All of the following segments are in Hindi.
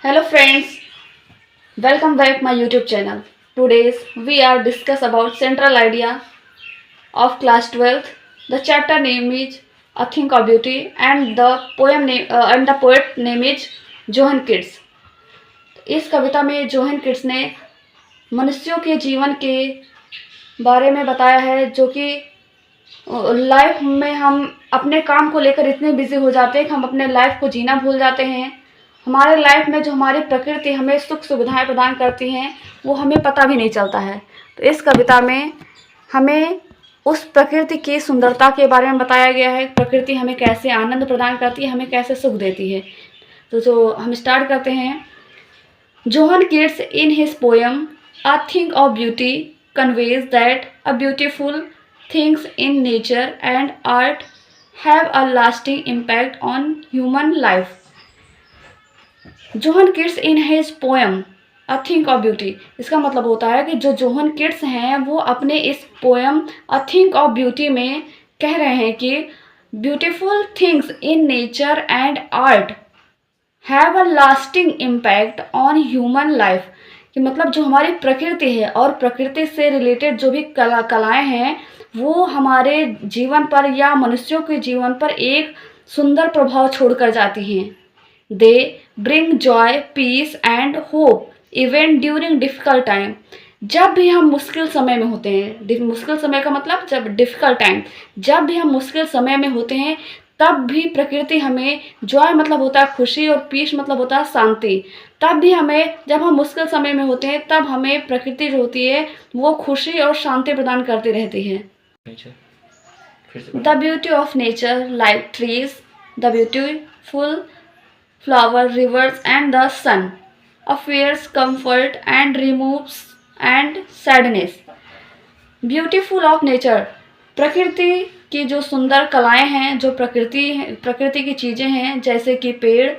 Hello friends, welcome back my YouTube channel. Today we are discuss about central idea of class 12th. The chapter name is A Think of Beauty and the poem name and the poet name is Johan kids. इस कविता में जोहन किड्स ने मनुष्यों के जीवन के बारे में बताया है, जो कि लाइफ में हम अपने काम को लेकर इतने बिजी हो जाते हैं कि हम अपने लाइफ को जीना भूल जाते हैं। हमारे लाइफ में जो हमारी प्रकृति हमें सुख सुविधाएं प्रदान करती हैं वो हमें पता भी नहीं चलता है। तो इस कविता में हमें उस प्रकृति की सुंदरता के बारे में बताया गया है। प्रकृति हमें कैसे आनंद प्रदान करती है, हमें कैसे सुख देती है। तो जो हम स्टार्ट करते हैं। Johan kids in his poem a thing of beauty conveys that a beautiful things in nature and art have a lasting impact on human life. Johan kids in his poem a thing of beauty, इसका मतलब होता है कि जो जोहन किड्स हैं वो अपने इस poem a thing of beauty में कह रहे हैं कि beautiful things in nature and art have a lasting impact on human life. कि मतलब जो हमारी प्रकृति है और प्रकृति से रिलेटेड जो भी कलाएं हैं वो हमारे जीवन पर या मनुष्यों के जीवन पर एक सुंदर प्रभाव छोड़कर जाती हैं। They bring joy, peace and hope even during difficult time. जब भी हम मुश्किल समय में होते हैं, मुश्किल समय का मतलब जब डिफ़िकल्ट टाइम, जब भी हम मुश्किल समय में होते हैं तब भी प्रकृति हमें, जॉय मतलब होता है खुशी और पीस मतलब होता है शांति, तब भी हमें, जब हम मुश्किल समय में होते हैं तब हमें प्रकृति जो होती है वो खुशी और शांति प्रदान करती रहती है। The beauty of nature like trees, the beautiful flower, rivers and the sun offers comfort and removes and sadness. Beautiful of nature, प्रकृति की जो सुंदर कलाएं हैं, जो प्रकृति की चीज़ें हैं जैसे कि पेड़,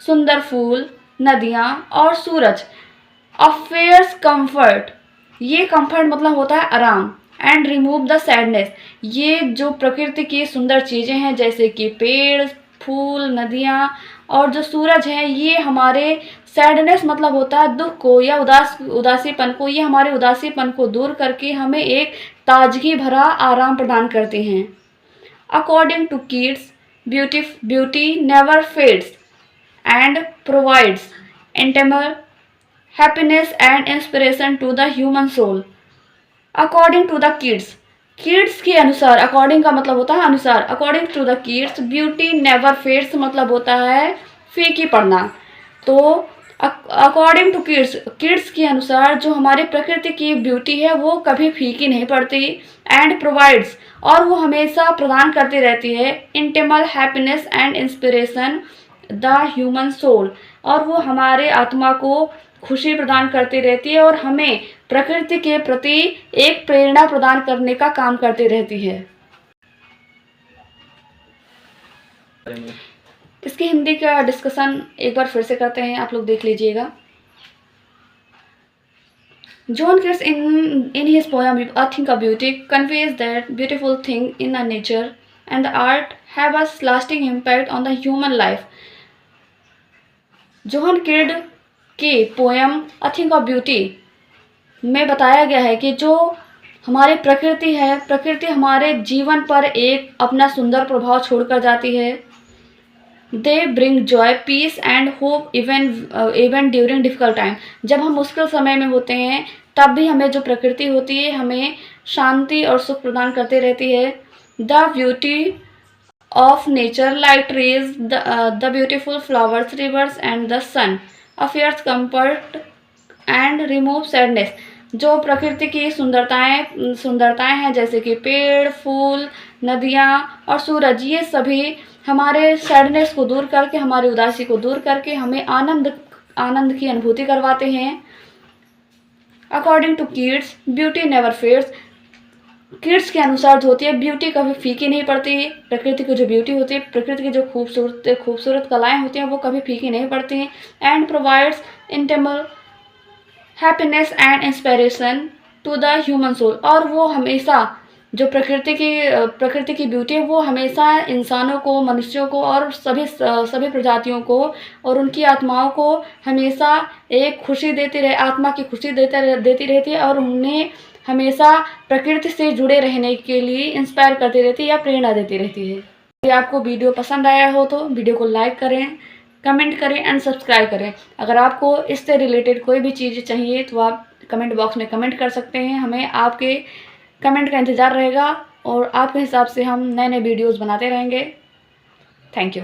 सुंदर फूल, नदियाँ और सूरज। अफेयर्स कंफर्ट, ये कंफर्ट मतलब होता है आराम। एंड रिमूव द सैडनेस, ये जो प्रकृति की सुंदर चीज़ें हैं जैसे कि पेड़, फूल, नदियाँ और जो सूरज है ये हमारे सैडनेस मतलब होता है दुख को या उदासीपन को, ये हमारे उदासीपन को दूर करके हमें एक ताजगी भरा आराम प्रदान करते हैं। According to kids, beauty never fades and provides internal happiness and inspiration to the human soul. According to the kids, kids के अनुसार, अकॉर्डिंग का मतलब होता है अनुसार। According to the kids, beauty never fades मतलब होता है फीकी पड़ना। तो अकॉर्डिंग टू किड्स, किड्स के अनुसार जो हमारी प्रकृति की ब्यूटी है वो कभी फीकी नहीं पड़ती। एंड प्रोवाइड्स, और वो हमेशा प्रदान करती रहती है internal happiness and inspiration the human soul, और वो हमारे आत्मा को खुशी प्रदान करती रहती है और हमें प्रकृति के प्रति एक प्रेरणा प्रदान करने का काम करती रहती है। इसकी हिंदी का डिस्कशन एक बार फिर से करते हैं, आप लोग देख लीजिएगा। Johan kids in his poem A Think of Beauty conveys that beautiful thing in the nature and the art have a lasting impact on the human life. John Keats की poem a thing of beauty में बताया गया है कि जो हमारी प्रकृति है, प्रकृति हमारे जीवन पर एक अपना सुंदर प्रभाव छोड़कर जाती है। They bring joy, peace and hope even during difficult time. जब हम मुश्किल समय में होते हैं तब भी हमें जो प्रकृति होती है हमें शांति और सुख प्रदान करती रहती है। The beauty of nature like trees, the beautiful flowers, rivers and the sun offers comfort and remove sadness। जो प्रकृति की सुंदरताएं हैं जैसे कि पेड़, फूल, नदियाँ और सूरज, ये सभी हमारे सैडनेस को दूर करके, हमारी उदासी को दूर करके हमें आनंद की अनुभूति करवाते हैं। According to kids, beauty never fades, kids के अनुसार जो होती है ब्यूटी कभी फीकी नहीं पड़ती। प्रकृति की जो ब्यूटी होती है, प्रकृति की जो खूबसूरत कलाएं होती हैं वो कभी फीकी नहीं पड़ती। And provides internal happiness and inspiration to the human soul, और वो हमेशा जो प्रकृति की ब्यूटी है वो हमेशा इंसानों को, मनुष्यों को और सभी प्रजातियों को और उनकी आत्माओं को हमेशा एक खुशी आत्मा की खुशी देती रहती है और उन्हें हमेशा प्रकृति से जुड़े रहने के लिए इंस्पायर करती रहती है या प्रेरणा देती रहती है। यदि आपको वीडियो पसंद आया हो तो वीडियो को लाइक करें, कमेंट करें एंड सब्सक्राइब करें। अगर आपको इससे रिलेटेड कोई भी चीज़ चाहिए तो आप कमेंट बॉक्स में कमेंट कर सकते हैं। हमें आपके कमेंट का इंतज़ार रहेगा और आपके हिसाब से हम नए नए वीडियोज़ बनाते रहेंगे। Thank you.